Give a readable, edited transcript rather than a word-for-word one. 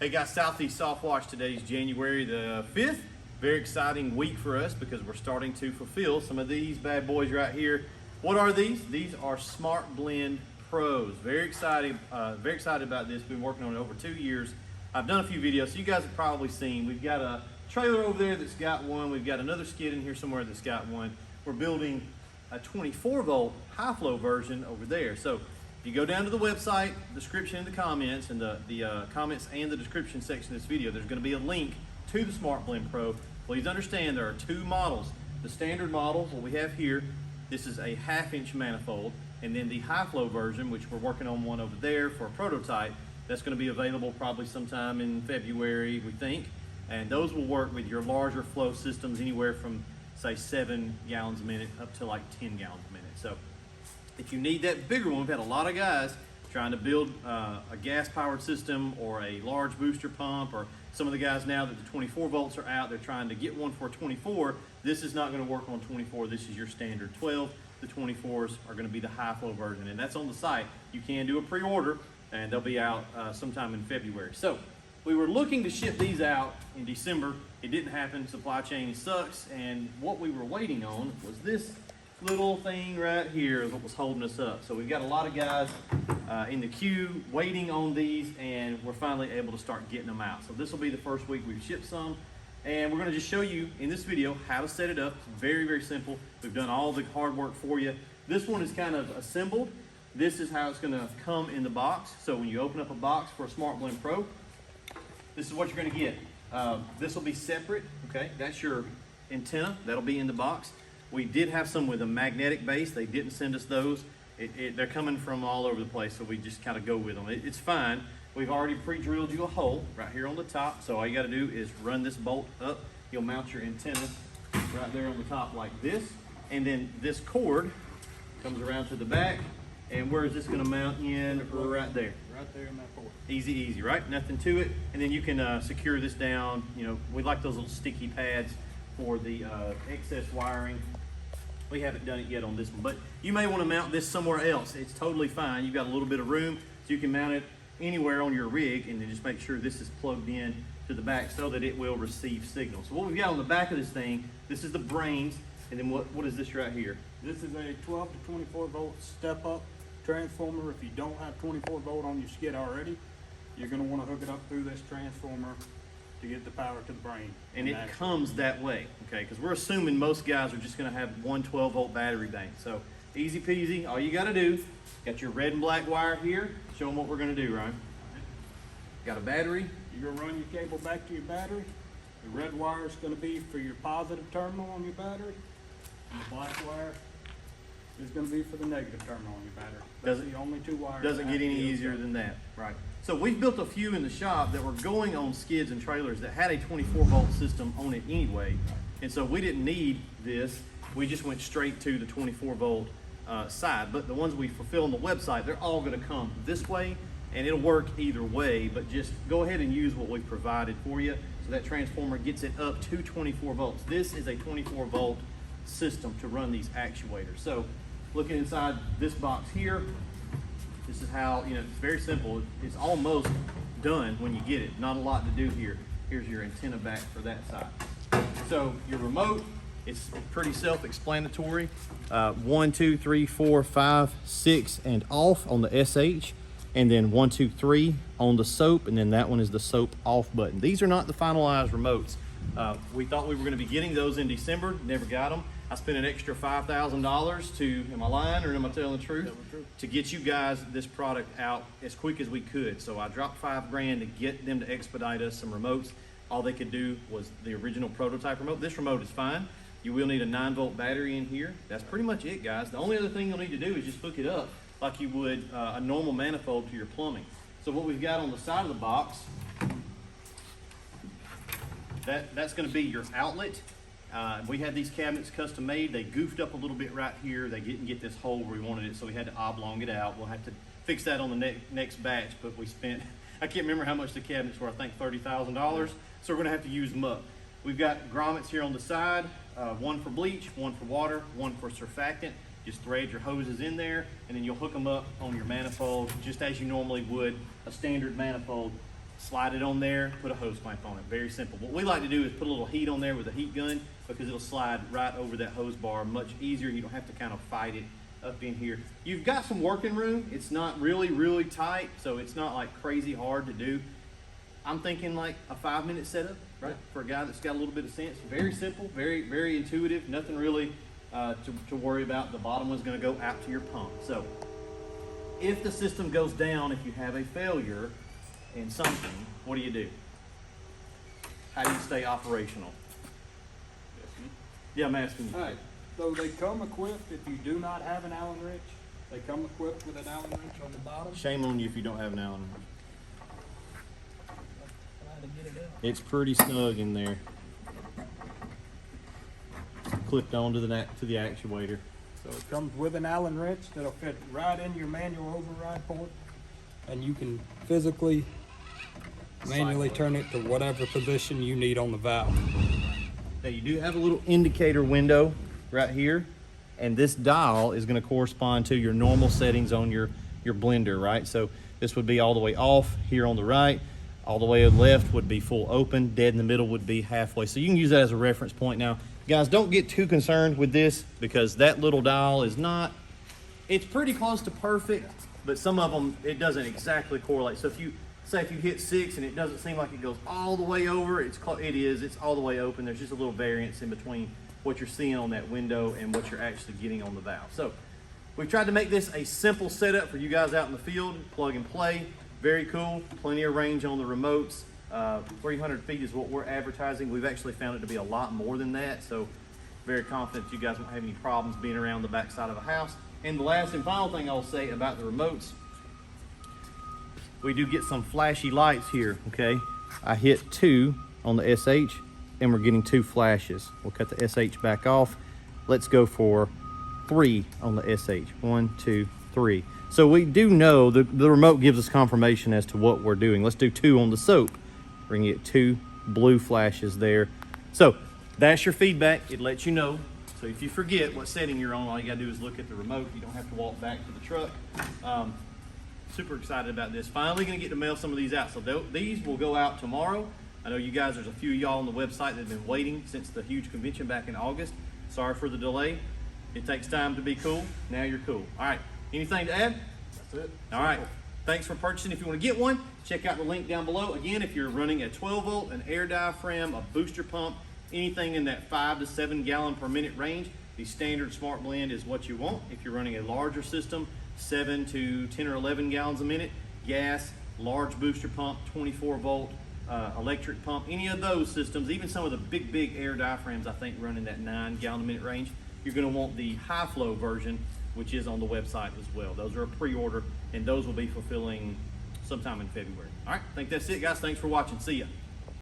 Hey guys, Southeast Softwash. Today's January the 5th. Very exciting week for us because we're starting to fulfill some of these bad boys right here. What are these? These are SmartBlend PROs. Very excited about this. Been working on it over 2 years. I've done a few videos, so you guys have probably seen. We've got a trailer over there that's got one. We've got another skid in here somewhere that's got one. We're building a 24 volt high flow version over there. So if you go down to the website, description in the comments, and the comments and the description section of this video, there's going to be a link to the SmartBlend Pro. Please understand there are two models. The standard model, what we have here, this is a 1/2 inch manifold, and then the high flow version, which we're working on one over there for a prototype, that's going to be available probably sometime in February, we think. And those will work with your larger flow systems, anywhere from say 7 gallons a minute up to like 10 gallons a minute. So if you need that bigger one, we've had a lot of guys trying to build a gas-powered system or a large booster pump, or some of the guys now that the 24 volts are out, they're trying to get one for 24. This is not going to work on 24. This is your standard 12. The 24s are going to be the high flow version, and that's on the site. You can do a pre-order, and they'll be out sometime in February. So we were looking to ship these out in December. It didn't happen. Supply chain sucks, and what we were waiting on was this little thing right here is what was holding us up. So we've got a lot of guys in the queue waiting on these, and we're finally able to start getting them out. So this will be the first week we've shipped some, and we're going to just show you in this video how to set it up. It's very, very simple. We've done all the hard work for you. This one is kind of assembled. This is how it's going to come in the box. So when you open up a box for a SmartBlend Pro, this is what you're going to get. This will be separate, okay? That's your antenna. That'll be in the box. We did have some with a magnetic base. They didn't send us those. They're coming from all over the place, so we just kind of go with them. It's fine. We've already pre-drilled you a hole right here on the top, so all you got to do is run this bolt up. You'll mount your antenna right there on the top like this, and then this cord comes around to the back. And where is this going to mount in? Right there. Right there in that port. Easy, easy, right? Nothing to it. And then you can secure this down. You know, we like those little sticky pads for the excess wiring. We haven't done it yet on this one, but you may want to mount this somewhere else. It's totally fine. You've got a little bit of room, so you can mount it anywhere on your rig, and then just make sure this is plugged in to the back so that it will receive signal. So what we've got on the back of this thing, this is the brains, and then what is this right here? This is a 12 to 24 volt step up transformer. If you don't have 24 volt on your skid already, you're going to want to hook it up through this transformer to get the power to the brain. And it comes that way, okay? Because we're assuming most guys are just going to have one 12 volt battery bank. So easy peasy. All you got to do, got your red and black wire here. Show them what we're going to do, Ryan. Got a battery. You're going to run your cable back to your battery. The red wire is going to be for your positive terminal on your battery, and the black wire is going to be for the negative terminal on your battery. That's the only two wires. Doesn't get any easier than that, right? So we've built a few in the shop that were going on skids and trailers that had a 24 volt system on it anyway. And so we didn't need this. We just went straight to the 24 volt side. But the ones we fulfill on the website, they're all gonna come this way, and it'll work either way, but just go ahead and use what we've provided for you. So that transformer gets it up to 24 volts. This is a 24 volt system to run these actuators. So looking inside this box here, this is how, you know, it's very simple. It's almost done when you get it. Not a lot to do here. Here's your antenna back for that side. So your remote, it's pretty self-explanatory. 1, 2, 3, 4, 5, 6, and off on the SH. And then 1, 2, 3 on the SOAP, and then that one is the SOAP off button. These are not the finalized remotes. We thought we were going to be getting those in December, never got them. I spent an extra $5,000 to, am I lying or am I telling the truth? To get you guys this product out as quick as we could. So I dropped $5 grand to get them to expedite us some remotes. All they could do was the original prototype remote. This remote is fine. You will need a 9 volt battery in here. That's pretty much it, guys. The only other thing you'll need to do is just hook it up like you would a normal manifold to your plumbing. So what we've got on the side of the box, that's going to be your outlet. We had these cabinets custom made. They goofed up a little bit right here. They didn't get this hole where we wanted it, so we had to oblong it out. We'll have to fix that on the next batch, but we spent, I can't remember how much the cabinets were, I think $30,000. So we're going to have to use them up. We've got grommets here on the side, one for bleach, one for water, one for surfactant. Just thread your hoses in there, and then you'll hook them up on your manifold just as you normally would a standard manifold slide it on there, put a hose clamp on it. Very simple. What we like to do is put a little heat on there with a heat gun because it'll slide right over that hose bar much easier. You don't have to kind of fight it up in here. You've got some working room. It's not really tight, so it's not like crazy hard to do. I'm thinking like a 5-minute setup, right? For a guy that's got a little bit of sense. Very simple, very intuitive. Nothing really to worry about. The bottom one's gonna go out to your pump. So if the system goes down, if you have a failure in something, what do? How do you stay operational? Yeah, I'm asking you. All right, so they come equipped, if you do not have an Allen wrench, they come equipped with an Allen wrench on the bottom. Shame on you if you don't have an Allen wrench. Trying to get it out. It's pretty snug in there. Clipped onto the actuator. So it comes with an Allen wrench that'll fit right in your manual override port, and you can physically manually turn it to whatever position you need on the valve. Now you do have a little indicator window right here, and this dial is going to correspond to your normal settings on your blender, right? So this would be all the way off here on the right, all the way left would be full open, dead in the middle would be halfway. So you can use that as a reference point. Now, guys, don't get too concerned with this because that little dial is not, it's pretty close to perfect, but some of them, it doesn't exactly correlate. So if you hit 6 and it doesn't seem like it goes all the way over, it's all the way open. There's just a little variance in between what you're seeing on that window and what you're actually getting on the valve. So we've tried to make this a simple setup for you guys out in the field, plug and play. Very cool, plenty of range on the remotes. 300 feet is what we're advertising. We've actually found it to be a lot more than that, so very confident you guys won't have any problems being around the backside of a house. And the last and final thing I'll say about the remotes, we do get some flashy lights here, okay? I hit 2 on the SH and we're getting 2 flashes. We'll cut the SH back off. Let's go for 3 on the SH. 1, 2, 3. So we do know the remote gives us confirmation as to what we're doing. Let's do 2 on the soap. We're gonna get 2 blue flashes there. So that's your feedback. It lets you know. So if you forget what setting you're on, all you gotta do is look at the remote. You don't have to walk back to the truck. Super excited about this. Finally gonna get to mail some of these out. So these will go out tomorrow. I know you guys, there's a few of y'all on the website that have been waiting since the huge convention back in August. Sorry for the delay. It takes time to be cool. Now you're cool. All right, anything to add? That's it. All right, thanks for purchasing. If you want to get one, check out the link down below. Again, if you're running a 12 volt, an air diaphragm, a booster pump, anything in that 5 to 7 gallon per minute range, the standard SmartBlend is what you want. If you're running a larger system, 7 to 10 or 11 gallons a minute, gas, large booster pump, 24 volt, electric pump, any of those systems, even some of the big air diaphragms, I think run in that 9 gallon a minute range, you're gonna want the high flow version, which is on the website as well. Those are a pre-order and those will be fulfilling sometime in February. All right, I think that's it, guys. Thanks for watching. See ya.